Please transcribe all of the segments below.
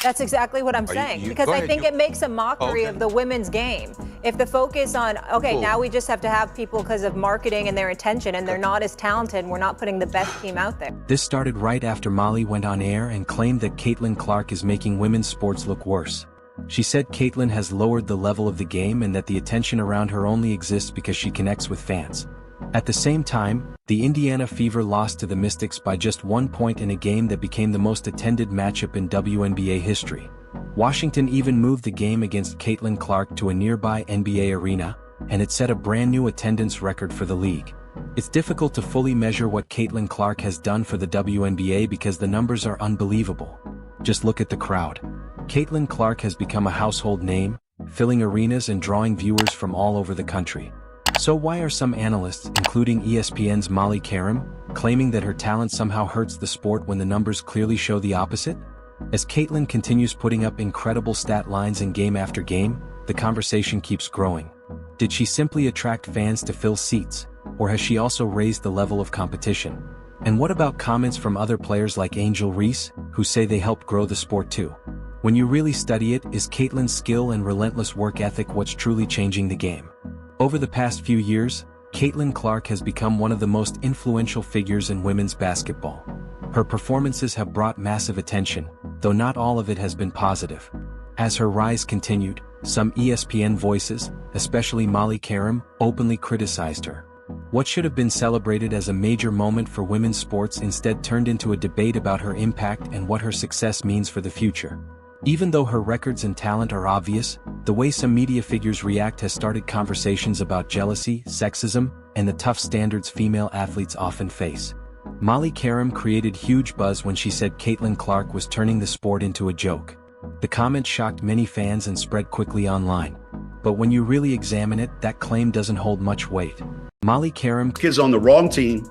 That's exactly what I'm saying, because I think it makes a mockery of the women's game. If the focus on, okay, now we just have to have people because of marketing and their attention, and they're not as talented, and we're not putting the best team out there. This started right after Molly went on air and claimed that Caitlin Clark is making women's sports look worse. She said Caitlin has lowered the level of the game and that the attention around her only exists because she connects with fans. At the same time, the Indiana Fever lost to the Mystics by just 1 point in a game that became the most attended matchup in WNBA history. Washington even moved the game against Caitlin Clark to a nearby NBA arena, and it set a brand new attendance record for the league. It's difficult to fully measure what Caitlin Clark has done for the WNBA because the numbers are unbelievable. Just look at the crowd. Caitlin Clark has become a household name, filling arenas and drawing viewers from all over the country. So why are some analysts, including ESPN's Molly Qerim, claiming that her talent somehow hurts the sport when the numbers clearly show the opposite? As Caitlin continues putting up incredible stat lines in game after game, the conversation keeps growing. Did she simply attract fans to fill seats, or has she also raised the level of competition? And what about comments from other players like Angel Reese, who say they helped grow the sport too? When you really study it, is Caitlin's skill and relentless work ethic what's truly changing the game? Over the past few years, Caitlin Clark has become one of the most influential figures in women's basketball. Her performances have brought massive attention, though not all of it has been positive. As her rise continued, some ESPN voices, especially Molly Qerim, openly criticized her. What should have been celebrated as a major moment for women's sports instead turned into a debate about her impact and what her success means for the future. Even though her records and talent are obvious, the way some media figures react has started conversations about jealousy, sexism, and the tough standards female athletes often face. Molly Qerim created huge buzz when she said Caitlin Clark was turning the sport into a joke. The comment shocked many fans and spread quickly online. But when you really examine it, that claim doesn't hold much weight. Molly Qerim kid's on the wrong team.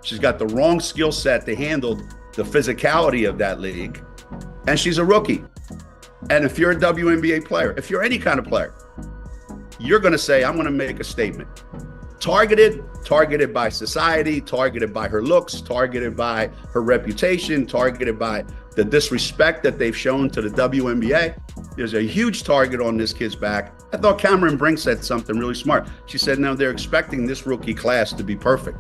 She's got the wrong skill set to handle the physicality of that league. And she's a rookie. And if you're a WNBA player, if you're any kind of player, you're going to say, I'm going to make a statement. Targeted by society, targeted by her looks, targeted by her reputation, targeted by the disrespect that they've shown to the WNBA. There's a huge target on this kid's back. I thought Cameron Brink said something really smart. She said, now they're expecting this rookie class to be perfect.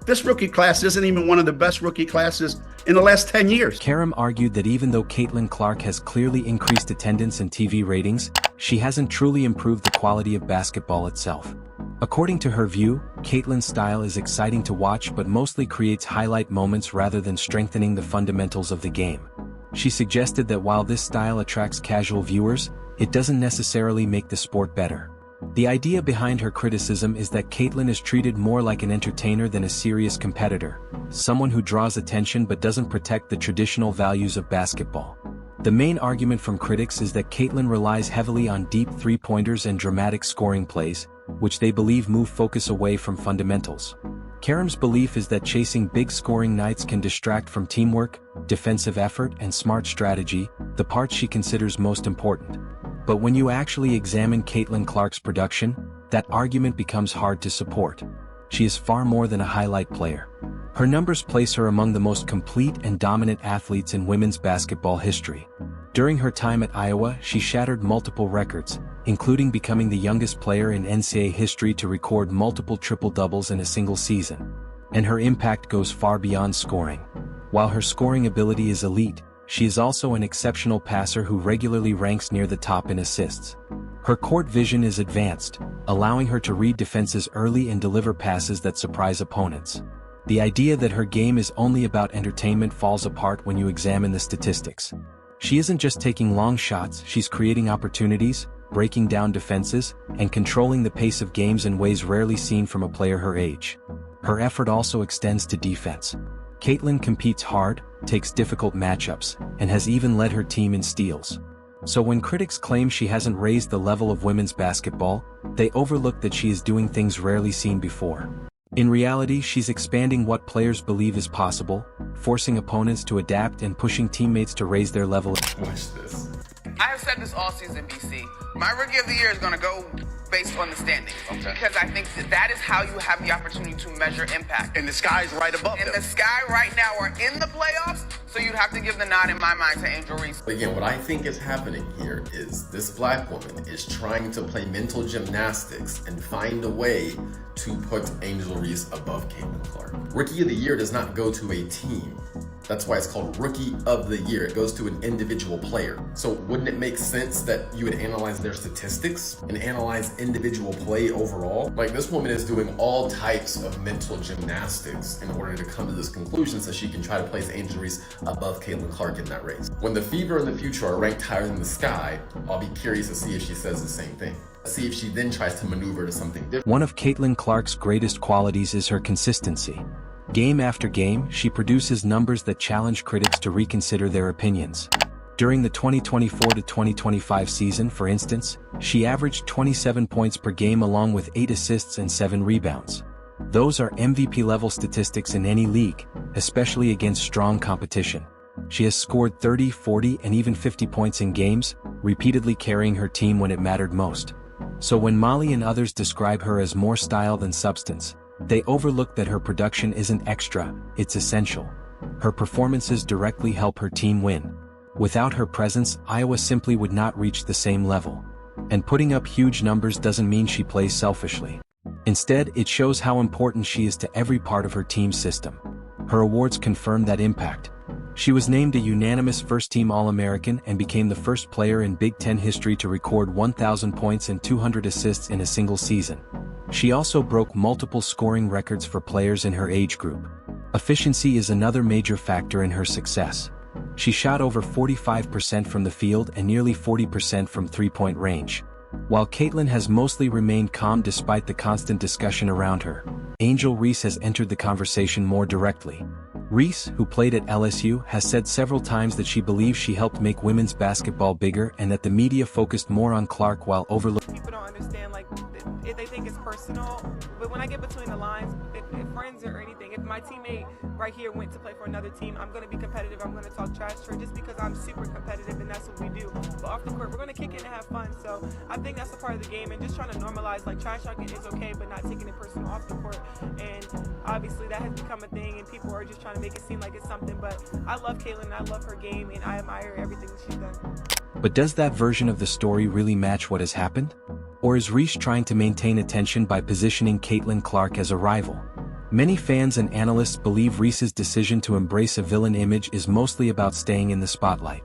This rookie class isn't even one of the best rookie classes in the last 10 years. Qerim argued that even though Caitlin Clark has clearly increased attendance and TV ratings, she hasn't truly improved the quality of basketball itself. According to her view, Caitlin's style is exciting to watch but mostly creates highlight moments rather than strengthening the fundamentals of the game. She suggested that while this style attracts casual viewers, it doesn't necessarily make the sport better. The idea behind her criticism is that Caitlin is treated more like an entertainer than a serious competitor, someone who draws attention but doesn't protect the traditional values of basketball. The main argument from critics is that Caitlin relies heavily on deep three-pointers and dramatic scoring plays, which they believe move focus away from fundamentals. Qerim's belief is that chasing big scoring nights can distract from teamwork, defensive effort, and smart strategy, the parts she considers most important. But when you actually examine Caitlin Clark's production, that argument becomes hard to support. She is far more than a highlight player. Her numbers place her among the most complete and dominant athletes in women's basketball history. During her time at Iowa, she shattered multiple records, including becoming the youngest player in NCAA history to record multiple triple-doubles in a single season. And her impact goes far beyond scoring. While her scoring ability is elite, she is also an exceptional passer who regularly ranks near the top in assists. Her court vision is advanced, allowing her to read defenses early and deliver passes that surprise opponents. The idea that her game is only about entertainment falls apart when you examine the statistics. She isn't just taking long shots, she's creating opportunities, breaking down defenses, and controlling the pace of games in ways rarely seen from a player her age. Her effort also extends to defense. Caitlin competes hard, takes difficult matchups, and has even led her team in steals. So when critics claim she hasn't raised the level of women's basketball, they overlook that she is doing things rarely seen before. In reality, she's expanding what players believe is possible, forcing opponents to adapt and pushing teammates to raise their level. Watch this. I have said this all season, BC. My Rookie of the Year is going to go based on the standings. Okay. Because I think that is how you have the opportunity to measure impact. And the sky's right above them. And the sky right now are in the playoffs, So you'd have to give the nod in my mind to Angel Reese. Again, what I think is happening here is this black woman is trying to play mental gymnastics and find a way to put Angel Reese above Caitlin Clark. Rookie of the Year does not go to a team. That's why it's called Rookie of the Year. It goes to an individual player. So wouldn't it make sense that you would analyze their statistics and analyze individual play overall? Like, this woman is doing all types of mental gymnastics in order to come to this conclusion so she can try to place Angel Reese above Caitlin Clark in that race. When the Fever and the Future are ranked higher than the Sky, I'll be curious to see if she says the same thing. See if she then tries to maneuver to something different. One of Caitlin Clark's greatest qualities is her consistency. Game after game, she produces numbers that challenge critics to reconsider their opinions. During the 2024-2025 season, for instance, she averaged 27 points per game along with 8 assists and 7 rebounds. Those are MVP-level statistics in any league, especially against strong competition. She has scored 30, 40, and even 50 points in games, repeatedly carrying her team when it mattered most. So when Molly and others describe her as more style than substance, they overlook that her production isn't extra, it's essential. Her performances directly help her team win. Without her presence, Iowa simply would not reach the same level. And putting up huge numbers doesn't mean she plays selfishly. Instead, it shows how important she is to every part of her team's system. Her awards confirm that impact. She was named a unanimous first-team All-American and became the first player in Big Ten history to record 1,000 points and 200 assists in a single season. She also broke multiple scoring records for players in her age group. Efficiency is another major factor in her success. She shot over 45% from the field and nearly 40% from three-point range. While Caitlin has mostly remained calm despite the constant discussion around her, Angel Reese has entered the conversation more directly. Reese, who played at LSU, has said several times that she believes she helped make women's basketball bigger and that the media focused more on Clark while overlooking. People don't understand, like, if they think it's personal, but when I get between the lines, if friends or anything, if my teammate right here went to play for another team, I'm going to be competitive, I'm going to talk trash to her just because I'm super competitive and that's what we do. But off the court, we're going to kick it and have fun, so I think that's a part of the game, and just trying to normalize, like, trash talking is okay, but not taking it personal off the court, and obviously that has become a thing, and people are just trying to make it seem like it's something, but I love Caitlin, and I love her game, and I admire everything that she's done. But does that version of the story really match what has happened? Or is Reese trying to maintain attention by positioning Caitlin Clark as a rival? Many fans and analysts believe Reese's decision to embrace a villain image is mostly about staying in the spotlight.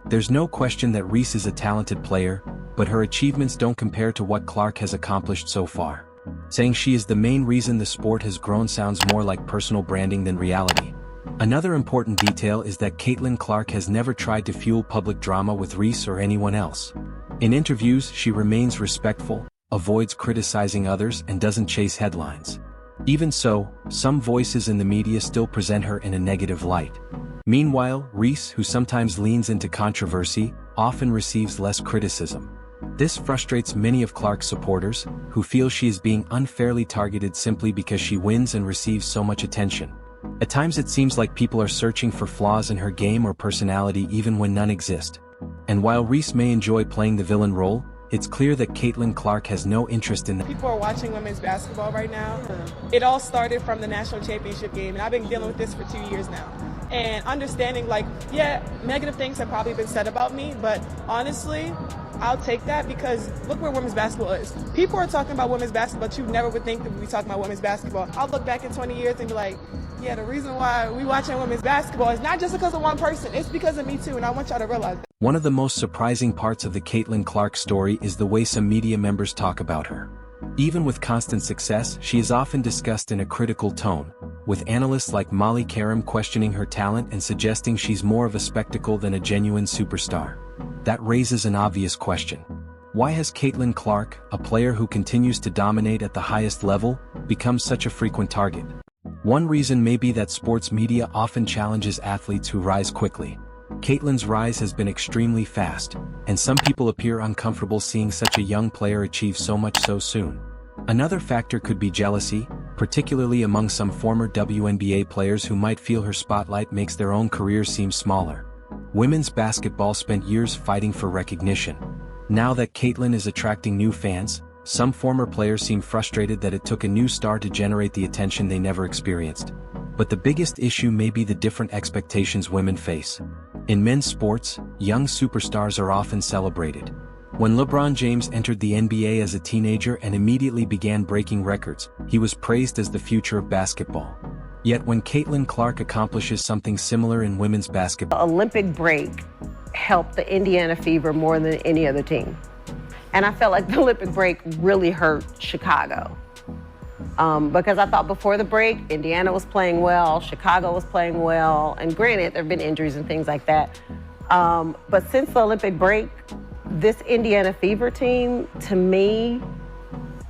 There's no question that Reese is a talented player, but her achievements don't compare to what Clark has accomplished so far. Saying she is the main reason the sport has grown sounds more like personal branding than reality. Another important detail is that Caitlin Clark has never tried to fuel public drama with Reese or anyone else. In interviews, she remains respectful, avoids criticizing others, and doesn't chase headlines. Even so, some voices in the media still present her in a negative light. Meanwhile, Reese, who sometimes leans into controversy, often receives less criticism. This frustrates many of Clark's supporters, who feel she is being unfairly targeted simply because she wins and receives so much attention. At times it seems like people are searching for flaws in her game or personality even when none exist. And while Reese may enjoy playing the villain role, it's clear that Caitlin Clark has no interest in that. People are watching women's basketball right now. It all started from the national championship game, and I've been dealing with this for 2 years now. And understanding, like, yeah, negative things have probably been said about me, but honestly, I'll take that because look where women's basketball is. People are talking about women's basketball, but you never would think that we'd be talking about women's basketball. I'll look back in 20 years and be like, yeah, the reason why we watching women's basketball is not just because of one person, it's because of me too, and I want y'all to realize that. One of the most surprising parts of the Caitlin Clark story is the way some media members talk about her. Even with constant success, she is often discussed in a critical tone, with analysts like Molly Qerim questioning her talent and suggesting she's more of a spectacle than a genuine superstar. That raises an obvious question. Why has Caitlin Clark, a player who continues to dominate at the highest level, become such a frequent target? One reason may be that sports media often challenges athletes who rise quickly. Caitlin's rise has been extremely fast, and some people appear uncomfortable seeing such a young player achieve so much so soon. Another factor could be jealousy, particularly among some former WNBA players who might feel her spotlight makes their own careers seem smaller. Women's basketball spent years fighting for recognition. Now that Caitlin is attracting new fans, some former players seem frustrated that it took a new star to generate the attention they never experienced. But the biggest issue may be the different expectations women face. In men's sports, young superstars are often celebrated. When LeBron James entered the NBA as a teenager and immediately began breaking records, he was praised as the future of basketball. Yet when Caitlin Clark accomplishes something similar in women's basketball, the Olympic break helped the Indiana Fever more than any other team. And I felt like the Olympic break really hurt Chicago. Because I thought before the break, Indiana was playing well, Chicago was playing well, and granted, there have been injuries and things like that. But since the Olympic break, this Indiana Fever team, to me,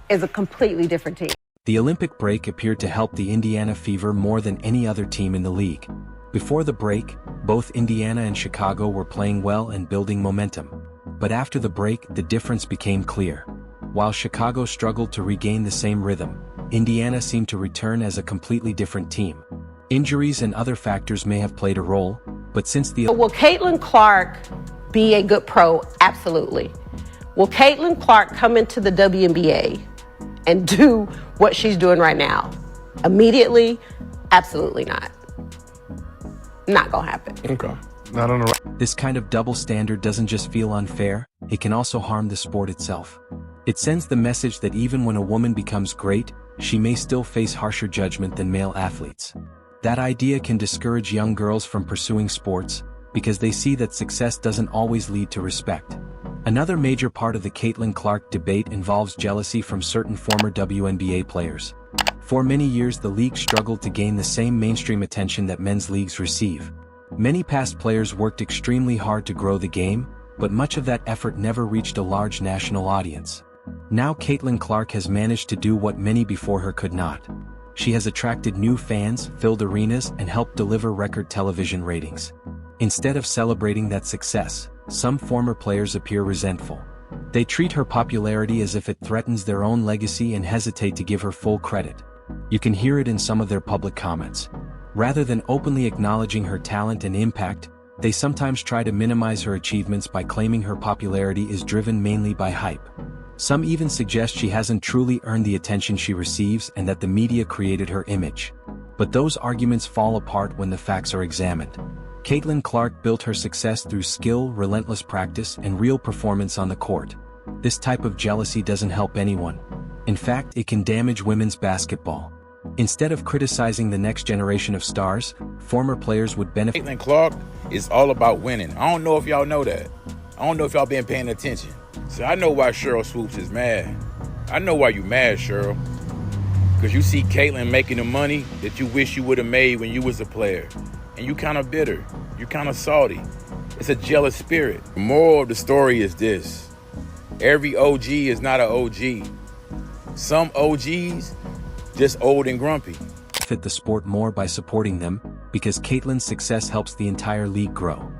is a completely different team. the Olympic break appeared to help the Indiana Fever more than any other team in the league. Before the break, both Indiana and Chicago were playing well and building momentum. But after the break, the difference became clear. While Chicago struggled to regain the same rhythm, Indiana seemed to return as a completely different team. Injuries and other factors may have played a role, but since the... Will Caitlin Clark be a good pro? Absolutely. Will Caitlin Clark come into the WNBA and do what she's doing right now? Immediately? Absolutely not. Not gonna happen. Okay. Not on the right. This kind of double standard doesn't just feel unfair, it can also harm the sport itself. It sends the message that even when a woman becomes great, she may still face harsher judgment than male athletes. That idea can discourage young girls from pursuing sports, because they see that success doesn't always lead to respect. Another major part of the Caitlin Clark debate involves jealousy from certain former WNBA players. For many years the league struggled to gain the same mainstream attention that men's leagues receive. Many past players worked extremely hard to grow the game, but much of that effort never reached a large national audience. Now Caitlin Clark has managed to do what many before her could not. She has attracted new fans, filled arenas, and helped deliver record television ratings. Instead of celebrating that success, some former players appear resentful. They treat her popularity as if it threatens their own legacy and hesitate to give her full credit. You can hear it in some of their public comments. Rather than openly acknowledging her talent and impact, they sometimes try to minimize her achievements by claiming her popularity is driven mainly by hype. Some even suggest she hasn't truly earned the attention she receives and that the media created her image. But those arguments fall apart when the facts are examined. Caitlin Clark built her success through skill, relentless practice, and real performance on the court. This type of jealousy doesn't help anyone. In fact, it can damage women's basketball. Instead of criticizing the next generation of stars, former players would benefit. Caitlin Clark is all about winning. I don't know if y'all know that. I don't know if y'all been paying attention. So I know why Cheryl Swoops is mad. I know why you mad, Cheryl. Because you see Caitlin making the money that you wish you would have made when you was a player. And you kind of bitter. You kind of salty. It's a jealous spirit. The moral of the story is this. Every OG is not an OG. Some OGs just old and grumpy. Fit the sport more by supporting them, because Caitlin's success helps the entire league grow.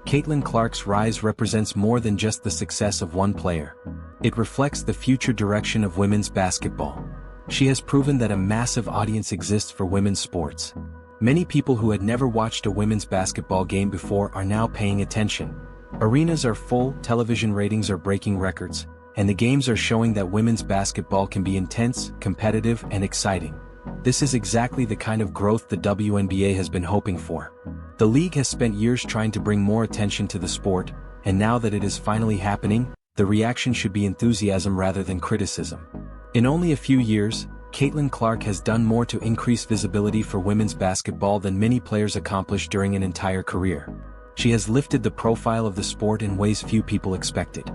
Caitlin Clark's rise represents more than just the success of one player. It reflects the future direction of women's basketball. She has proven that a massive audience exists for women's sports. Many people who had never watched a women's basketball game before are now paying attention. Arenas are full, television ratings are breaking records, and the games are showing that women's basketball can be intense, competitive, and exciting. This is exactly the kind of growth the WNBA has been hoping for. The league has spent years trying to bring more attention to the sport, and now that it is finally happening, the reaction should be enthusiasm rather than criticism. In only a few years, Caitlin Clark has done more to increase visibility for women's basketball than many players accomplished during an entire career. She has lifted the profile of the sport in ways few people expected.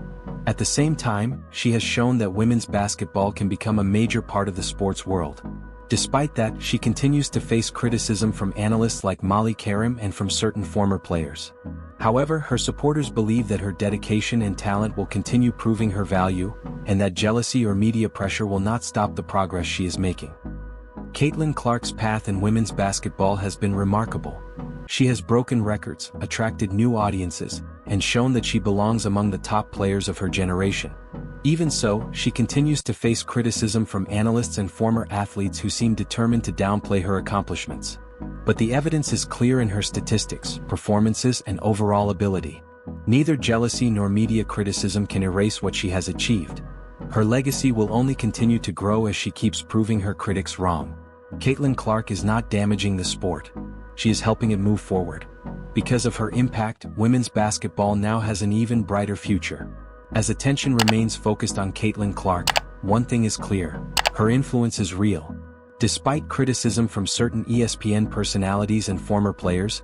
At the same time, she has shown that women's basketball can become a major part of the sports world. Despite that, she continues to face criticism from analysts like Qerim and from certain former players. However, her supporters believe that her dedication and talent will continue proving her value, and that jealousy or media pressure will not stop the progress she is making. Caitlin Clark's path in women's basketball has been remarkable. She has broken records, attracted new audiences, and shown that she belongs among the top players of her generation. Even so, she continues to face criticism from analysts and former athletes who seem determined to downplay her accomplishments. But the evidence is clear in her statistics, performances, and overall ability. Neither jealousy nor media criticism can erase what she has achieved. Her legacy will only continue to grow as she keeps proving her critics wrong. Caitlin Clark is not damaging the sport. She is helping it move forward. Because of her impact, women's basketball now has an even brighter future. As attention remains focused on Caitlin Clark, one thing is clear: her influence is real. Despite criticism from certain ESPN personalities and former players,